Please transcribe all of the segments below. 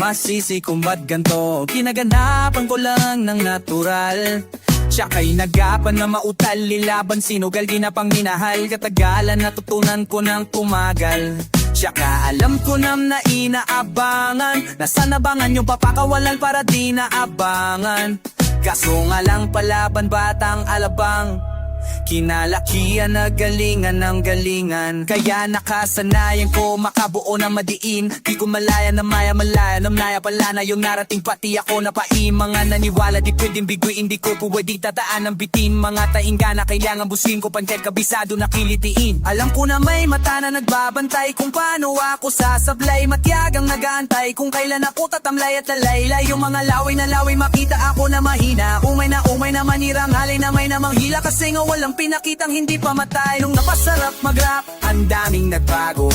masisi kung ba't ganto. Kinaganapan ko lang ng natural. Siya kay nagapan na mautal, lilaban sinugal, di na pang minahal. Katagalan natutunan ko ng tumagal. Siya ka alam ko na inaabangan, nasa nabangan yung papakawalan para di naabangan. Kaso nga lang palaban batang alabang, kinalakihan na galingan ng galingan. Kaya nakasanayan ko makabuo na madiin. Di ko malaya na malaya namnaya pala na yung narating. Pati ako na mga naniwala di pwedeng biguin. Di ko pwedeng tataan ng bitin. Mga tainga na kailangan busin ko pantet kabisado na kilitiin. Alam ko na may mata na nagbabantay kung paano ako sasablay. Matyagang nagaantay kung kailan ako tatamlay at lalaylay. Yung mga laway na laway makita ako na mahina. Umay na manirang halay na may namang hila. Kasi nga walang pinakitang hindi pamatay. Nung napasarap mag-rap, ang daming nagbago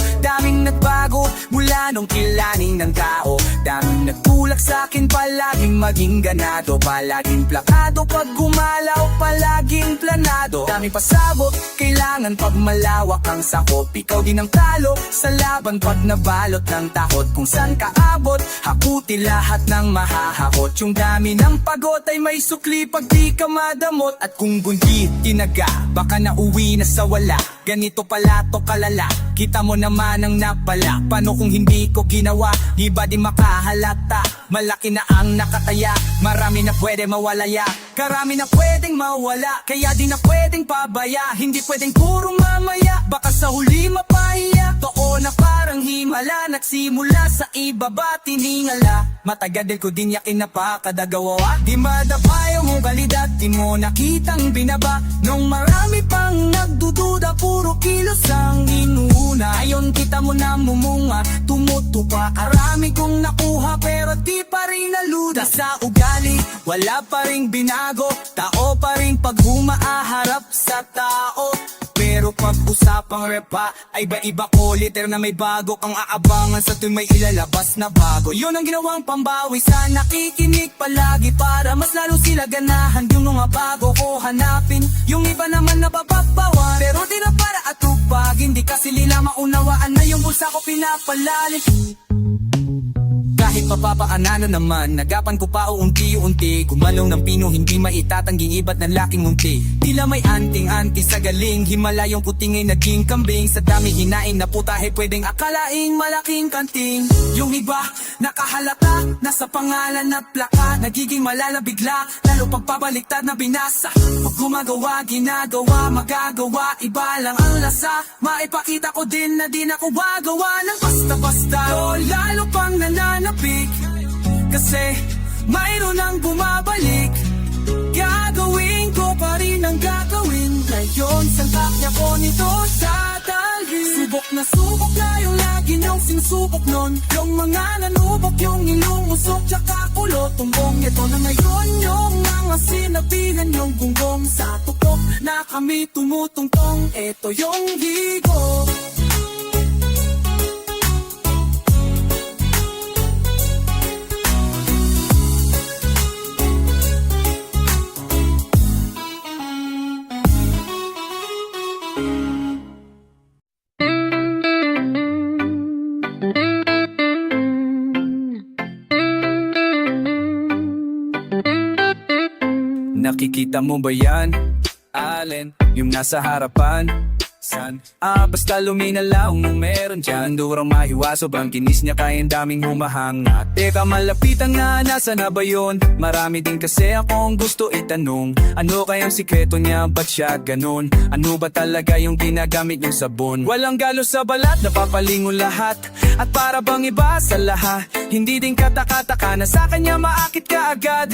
mula nung kilaning ng tao. Daming nagtulak sa'kin, palaging maging ganado. Palaging plakado, pag gumalaw, palaging planado. Daming pasabot, kailangan pag malawak ang sakop. Ikaw din ang talo sa laban pag nabalot ng takot. Kung saan ka abot, hakuti lahat ng mahahakot. Yung dami ng pagod ay may sukli pag di ka madamot. At kung bundi, tinaga, baka nauwi na sa wala. Ganito pala to kalala, kita mo naman ang napala. Paano kung hindi ko ginawa, di ba di makahalata? Malaki na ang nakataya, marami na pwede mawalaya. Karami na pwedeng mawala, kaya di na pwedeng pabaya. Hindi pwedeng puro mamaya, baka sa huli mapahiya. Totoo na parang himala, nagsimula sa ibaba tiningala. Matagal ko din yakin na pakadagawa. Di madapayo mo balidad, di mo nakitang binaba. Nung marami pang nagdududa, puro kilos ang inuuna. Ayon kita mo na mumunga, tumutupa. Karami kong nakuha pero di pa rin naluda. Sa ugali, wala pa rin binago. Tao pa rin pag humaaharap sa tao. Pero pag usapang repa, ay iba ko liter na may bago kang aabangan sa tuwing may ilalabas na bago. Yun ang ginawang pambawi sa nakikinig palagi para mas lalo sila ganahan. Yung mga bago ko hanapin, yung iba naman nabababawan. Pero di na para atupag, hindi kasi nila maunawaan na yung bulsa ko pinapalalit. Kahit mapapaanan na naman, nagapan ko pa unti-unti. Gumalong ng pino, hindi maitatanggi iba't ng laking unti. Tila may anting-anti sa galing, himalayong puting ay naging kambing. Sa dami hinain na putahe, pwedeng akalaing malaking kanting. Yung iba, nakahalata, nasa pangalan at plaka. Nagiging malala bigla, lalo pagpabaliktad na binasa. Pag gumagawa, ginagawa, magagawa, iba lang ang lasa. Maipakita ko din na di na ko wagawa ng basta-basta. O lalo pang nananapik, kasi mayroon ang bumabalik. Gagawin ko pa rin ang gagawin. Ngayon sangkap niya ko nito sa dalhin. Subok na yung lagi niyong sinusubok nun. Yung mga nanubok, yung ilumusok, tsaka kulot. Tumbong ito na ngayon yung mga sinabihan yung gunggong. Sa tukok na kami tumutungtong, ito yung higo. Nakikita mo ba yan, Allen? Yung nasa harapan, san? Basta luminalaw mo meron dyan. Durang mahiwa, sobrang kinis niya kaya daming humahanga. Teka, malapitan nga, nasa na ba yun? Marami din kasi akong gusto itanong. Ano kayang sikreto niya, ba't siya ganun? Ano ba talaga yung ginagamit niyang sabon? Walang galos sa balat, napapalingon lahat. At para bang iba sa lahat, hindi din kataka-taka na sa kanya maakit ka agad.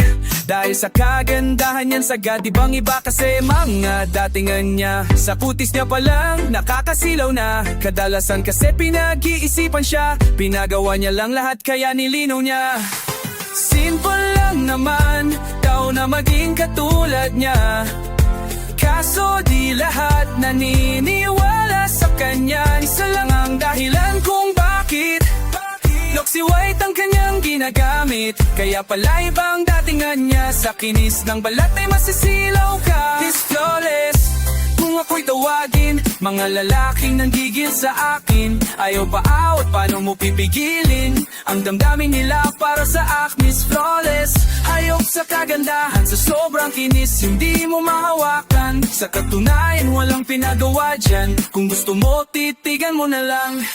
Dahil sa kagandahan niyan sagad, di bang iba kasi mga datingan niya. Sa kutis niya pa lang, nakakasilaw na. Kadalasan kasi pinag-iisipan siya, pinagawa niya lang lahat kaya nilinaw niya. Simple lang naman, daw na maging katulad niya. Kaso di lahat naniniwala sa kanya. Isa lang ang dahilan kung bakit Loxy White ang kanyang ginagamit. Kaya pala ibang datingan niya. Sa kinis ng balat ay masisilaw ka. Miss Flawless, kung ako'y tawagin, mga lalaking nanggigil sa akin. Ayaw pa awat, paano mo pipigilin? Ang damdamin nila para sa akin, Miss Flawless. Hayok sa kagandahan, sa sobrang kinis, hindi mo mahawakan. Sa katunayan, walang pinagawa dyan. Kung gusto mo, titigan mo na lang.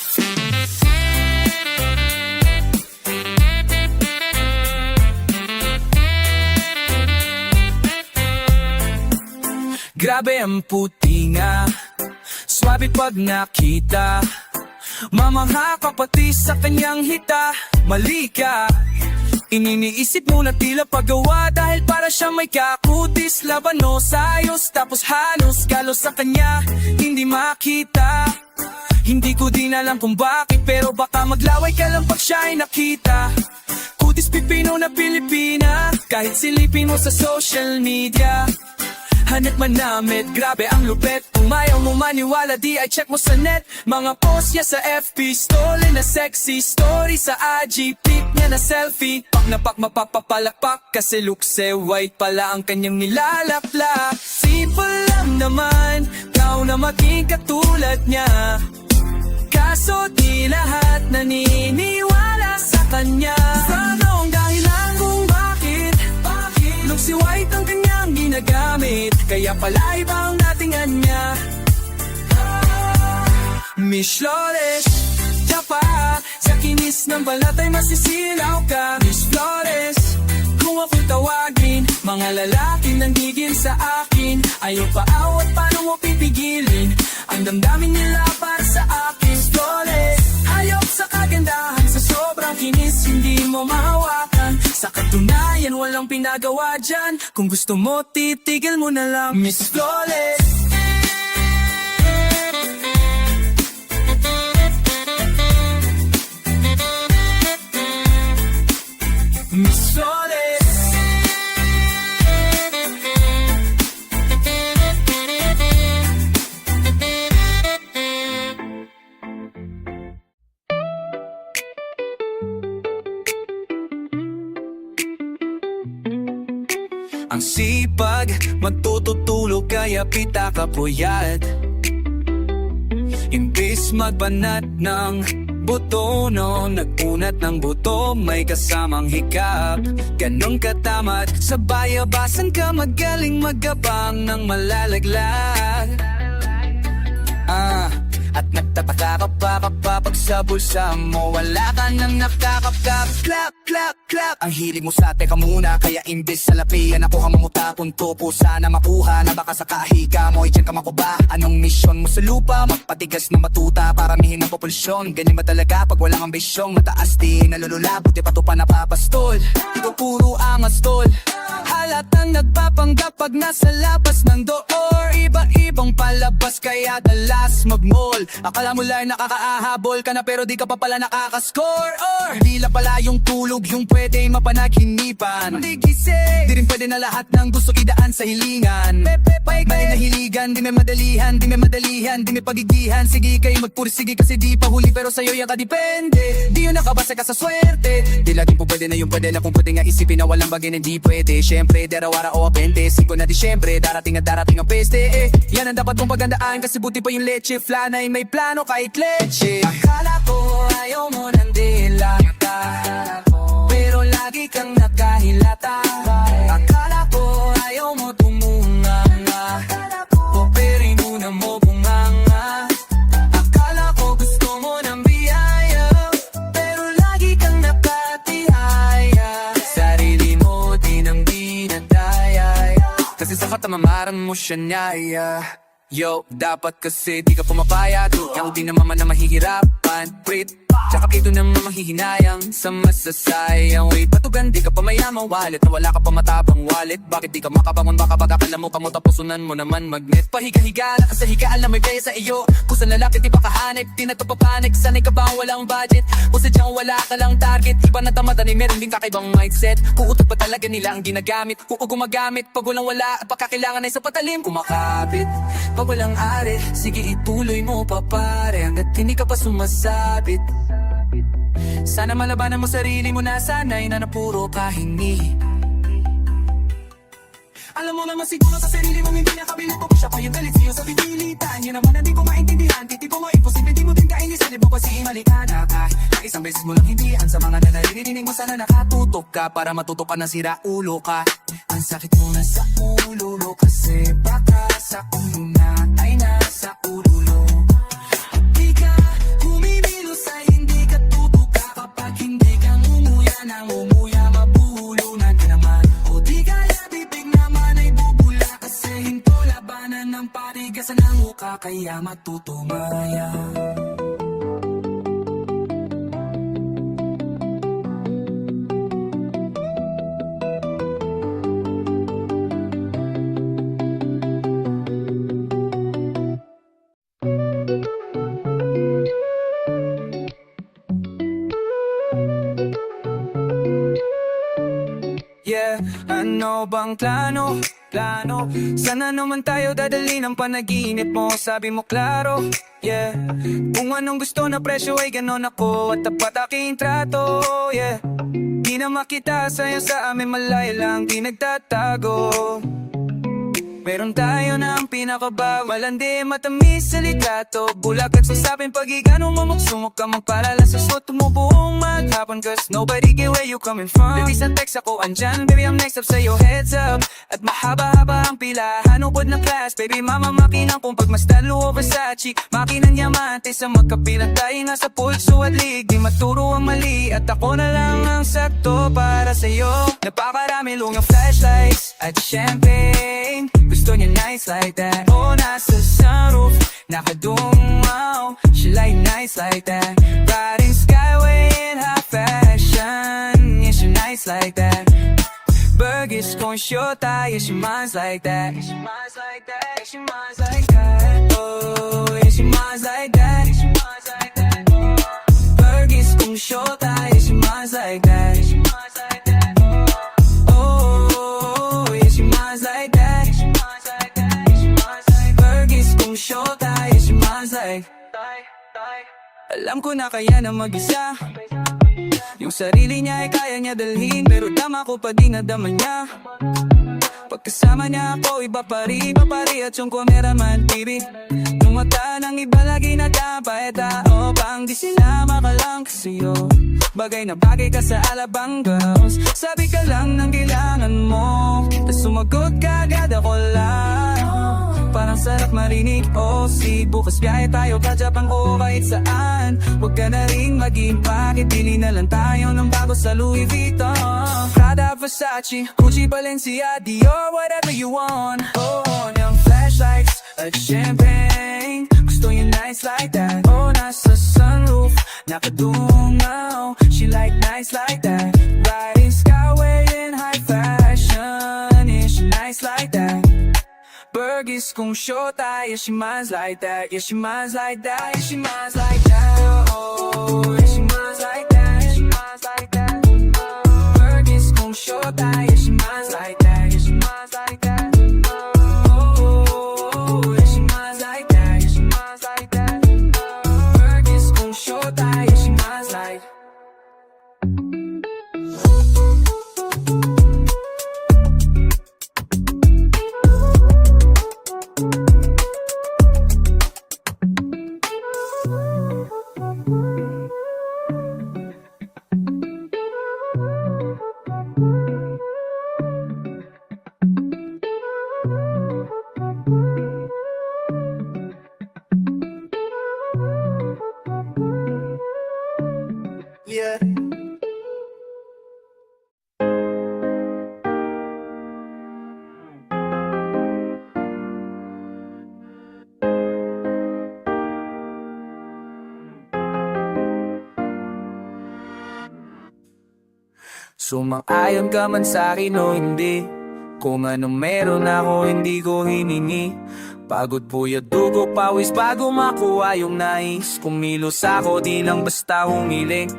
Grabe ang puti nga, swabe pag nakita. Mamangha ka pati sa kanyang hita. Mali ka, ininiisip mo na tila paggawa. Dahil para siya may kakutis, labanos, ayos, tapos halos galos sa kanya, hindi makita. Hindi ko din alam kung bakit, pero baka maglaway ka lang pag siya ay nakita. Kutis Pipino na Pilipina, kahit silipin mo sa social media. Hanap manamit, grabe ang lupet. Kung ayaw mo maniwala, di ay check mo sa net. Mga post niya sa FB story na sexy story. Sa IG pic niya na selfie. Pak na pak mapapapalakpak, kasi lukse white pala ang kanyang nilalaplak. Simple lang naman, kau na maging katulad niya. Kaso di lahat naniniwala sa kanya. Sanong dahilan kung bakit lukse white ang kanyang ginagamit. Kaya pala ibang datingan niya. Miss Flawless, tapa, sa kinis ng balat ay masisilaw ka. Miss Flawless, kung ako'y tawagin, mga lalaking nanggigil sa akin. Ayaw pa awat, paano mo pipigilin? Ang damdamin nila para sa akin. Miss Flawless, hayop sa kagandahan, sa sobrang kinis, hindi mo mahawakan. Sa katunayan, walang pinagawa dyan. Kung gusto mo, titigil mo na lang. Miss Flawless, Miss Flawless. Ang sipag, magtututulog kaya pita ka puyat. Imbis magbanat ng buto, no, nag-unat ng buto, may kasamang hikap. Ganong katamat, sa bayabasan ka magaling magabang ng malalaglag. At nagtataka ka pa kapag sa bulsa mo wala ka nang nakakapkap. Clap, clap, clap. Ang hilig mo sa teka muna, kaya imbis sa lapian ako ang mamutapon to. Sana makuha na baka sa kahiga mo, dyan ka makuba. Anong misyon mo sa lupa? Magpatigas na matuta, paramihin ang populsyon. Ganyan ba talaga pag walang ambisyong? Mataas din, nalulula, buti pa to pa napapastol. Ito puro angas tol, halatang nagpapanggap pag nasa labas ng door. Iba-ibang palabas kaya dalas mag-mall. Akala mo lang nakakaahabol ka na pero di ka pa pala nakakascore. Or hindi lang pala yung tulog yung pwede mapanaghinipan. Di gising, di rin pwede na lahat ng gusto idaan sa hilingan. May nahiligan, di may madalihan, di may madalihan, di may pagigihan. Sige kayo magpursige kasi di pa huli pero sa'yo yan kadepende. Di yun nakabasa ka sa swerte. Di laging po pwede na yung pwede na kung pwede nga isipin na walang bagay na hindi pwede. Siyempre, derawara o apente, 5 na Disyembre, darating ang peste. Yan ang dapat mong pagandaan kasi buti pa yung leche flan ay may plano kahit leche. Akala ko ayaw mo ng dilata, pero lagi kang nakahilata. Akala ko ayaw mo tumunganga, operin muna mo bunganga. Akala ko gusto mo ng biyaya, pero lagi kang nakatihaya. Sarili mo din ang dinadaya, kasi sa katamamaran mo siya niyaya. Yo, dapat kasi di ka pumapayag. Ikaw di naman na mahihirapan. Wait, tsaka kayo naman mahihinayang sa masasayang. Wait, patugan di ka pa mayamang wallet na wala ka pa matabang wallet. Bakit di ka makabangon? Baka pagkakala mo pa mo tapusunan mo naman magnet. Pahiga-higa na ka sa higaan na may gaya sa iyo. Kung sa lalaki di pa kahanip, di na to papanik. Sanay ka ba walang budget? O sadyang wala ka lang target? Iba na tamadan ay meron din kakaibang mindset. Kuutot pa talaga nila ang ginagamit. Kung gumagamit, pag walang wala at pagkakailangan ay sa patalim. Kumakapit pag walang ari, sige ituloy mo pa pare, hanggat hindi ka pa sumasabit. Sana malabanan mo sarili mo na sanay na napuro ka hindi. Alam mo naman siguro sa sarili mo hindi nakabili po siya pa yung galit sa'yo sa pipilitan. Yun naman na di ko maintindihan, titipo mo imposible di mo din kainisan. Di mo kasi malikana ka na isang beses mo lang hindihan. Sa mga nanaririnig mo sana nakatutok ka para matutok ka na sira ulo ka. Ang sakit mo na sa ulo kasi baka sa ulo na ay nasa ulo. Di ka humibilos ay hindi ka tutuka kapag hindi ka ngumuya na ngumuya mabulunan ka naman. O di kaya bibig naman ay bubula kasi hinto labanan ng parigasan ng mukha kaya matutumaya. Yeah, ano bang plano? Sana naman tayo dadali ng panaginip mo. Sabi mo klaro, yeah. Kung anong gusto na presyo ay ganon ako. At tapat aking trato, yeah. Di na makita sa'yo sa amin malayo lang di nagtatago. Meron tayo na ang pinakabaw Malandi, matamis sa litrato Bulak at sasabing pag-igano Mamuksumok ka magpalala sa suot mo buong maghapon Cause nobody get where you coming from Baby sa text ako andyan Baby I'm next up sa'yo heads up At mahaba-haba ang pila Hanupod na class Baby mama makinang kung pagmasdan Luo Versace Makinang diamante Sa magkapilang tayo nga sa pulso at lig Di maturo ang mali At ako na lang ang sakto para sa'yo Napakarami lungang flashlights At champagne Gusto niya nice like that Oh, nasa sunroof Nakadungaw She like nice like that Riding skyway in high fashion Yeah, she nice like that Burgers kung shota Yeah, she minds like that Yeah, she minds like that Yeah, she minds like that Oh, yeah, she minds like that Yeah, she minds like that Burgers kung shota Yeah, she minds like that Yeah, she minds like that Oh, yeah, she minds like that Shota, yeah, she minds like Alam ko na kaya na mag-isa Yung sarili niya ay kaya niya dalhin Pero tama ko pa di nadama niya Pagkasama niya ako iba pari At yung cameraman TV Yung mata ng iba lagi natapa E tao pang di sila makalang sa'yo Bagay na bagay ka sa alabang girls Sabi ka lang ng kailangan mo Tas sumagot ka agad ako lang Parang sarap marinig, oh si Bukas biyahe tayo, kajapang o kahit saan Huwag ka na rin mag-impake Pili na lang tayo ng bago sa Louis Vuitton Prada, Versace, Gucci, Balenciaga, Dior, whatever you want Oh, yung flashlights at champagne Gusto yung nice like that Oh, nasa sunroof, nakadungaw She like nice like that Riding skyway in high fashion Yeah, she nice like that Burgers kung shota, yeah she minds like that Yeah she minds like that, yeah she minds like that Oh, yeah she minds like that, yeah she minds like that Burgers kung shota, yeah she minds like that Yeah she minds like that Oh, yeah she minds like that, yeah she minds like that Burgers kung shota, yeah she minds like Yeah. Sumang-ayon ka man sa'kin o hindi Kung anong meron ako hindi ko hiningi Pagod puyat dugo pawis bago makuha yung nais Kumilos ako di lang basta humiling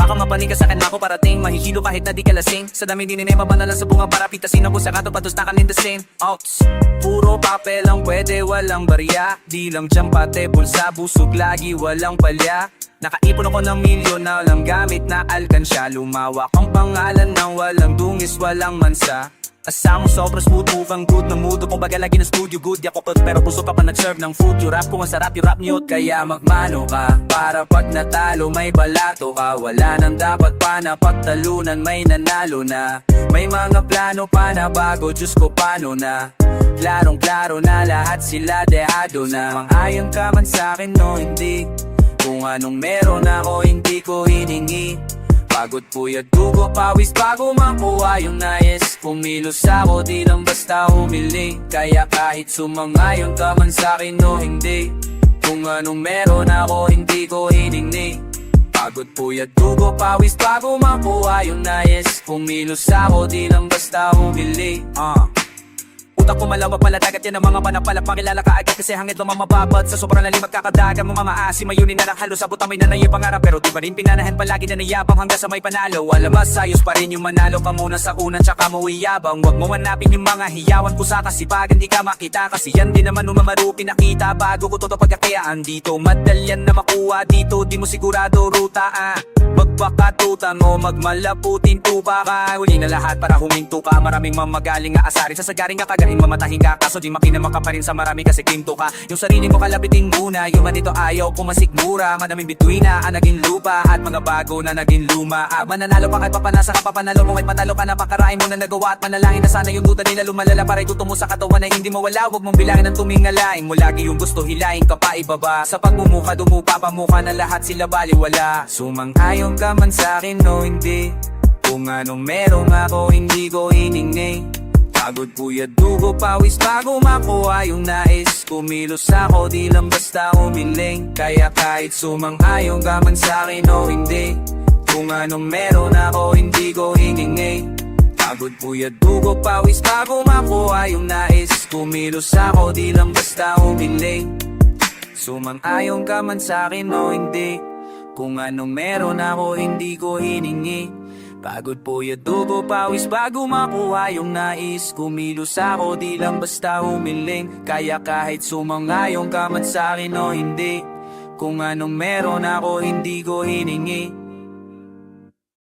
Baka mapanig ka sa akin ako parating Mahihilo kahit na di ka lasing Sa dami dininema ba na lang sa bunga para pitasin ako sa kato patos na kanindasin Outs Puro papel ang pwede walang barya Di lang dyan pate bulsa busog lagi walang palya Nakaipon ako ng milyon na walang gamit na alkansya Lumawak ang pangalan ng walang dungis walang mansa Asamo sobrang smooth move ang good na mood Kung baga lagi ng studio good Di ako kot pero puso pa nag-serve ng food Yung rap ko ang sarap yung rap niyot Kaya magmano ka Para pag natalo may balato ka Wala nang dapat pa na pagtalunan May nanalo na May mga plano pa na bago Diyos ko paano na Klarong klaro na lahat sila dehado na Mang-ayon ka man sa'kin no hindi Kung anong meron ako hindi ko hiningi Pagod puyat dugo pawis bago makuha yung nais Kumilos ako di lang basta humili Kaya kahit sumangayon ka man sa'kin o hindi Kung anong meron ako hindi ko hiningi Pagod puyat dugo pawis bago makuha yung nais Kumilos ako di lang basta humili Utak ko malawa pala dagat yan ang mga panapalap Makilala ka agad kasi hangit lumamababad Sa sobrang lalim magkakadagan mo mga asi Mayunin na ng halos abot ang may nanay pangarap Pero di pa rin pinanahan palagi na nayabang hanggang sa may panalo Alam mas ayos pa rin yung manalo ka muna sa unan tsaka mo iyabang Huwag mo hanapin yung mga hiyawan ko sa kasipagan di ka makita Kasi yan din naman umamaru pinakita Bago ko toto pagkakayaan dito Madalyan na makuha dito di mo sigurado ruta Magpakatutan o magmalaputin tupa ka Huli na lahat para huminto ka Maraming mamagaling nga asarin Sasagaring nga kagarin mamatahin ka Kaso di makinama ka pa rin sa marami kasi kinto ka Yung sarili mo kalabitin muna Yung manito ayaw kumasigmura Madaming bituin na ang naging lupa At mga bago na naging luma Mananalo pa kahit papanasa ka papanalo mo Kahit matalo ka na pakarain mo na nagawa At manalangin na sana yung duda nila lumalala Para ituto mo sa katawan na hindi mawala Huwag mong bilangin ang tumingalain mo Lagi yung gusto hilahin ka pa ibaba Sa pagmumuka dumupa pamuka na lahat sila baliwala Sumang-ayon ka man sa'kin o hindi Kung anong meron ako hindi ko hiningi Pagod puyat dugo pawis bago makuha yung nais Kumilos ako di lang basta humiling Kaya kahit sumang-ayon ka man sa'kin o hindi Kung anong meron ako hindi ko hiningi Pagod puyat dugo pawis bago makuha yung nais Kumilos ako di lang basta humiling Sumang-ayon ka man sa'kin o hindi Kung anong meron ako hindi ko hiningi Pagod puyat dugo pawis bago makuha yung nais Kumilos ako di lang basta humiling Kaya kahit sumangayon ka man sa'kin o hindi Kung anong meron ako hindi ko hiningi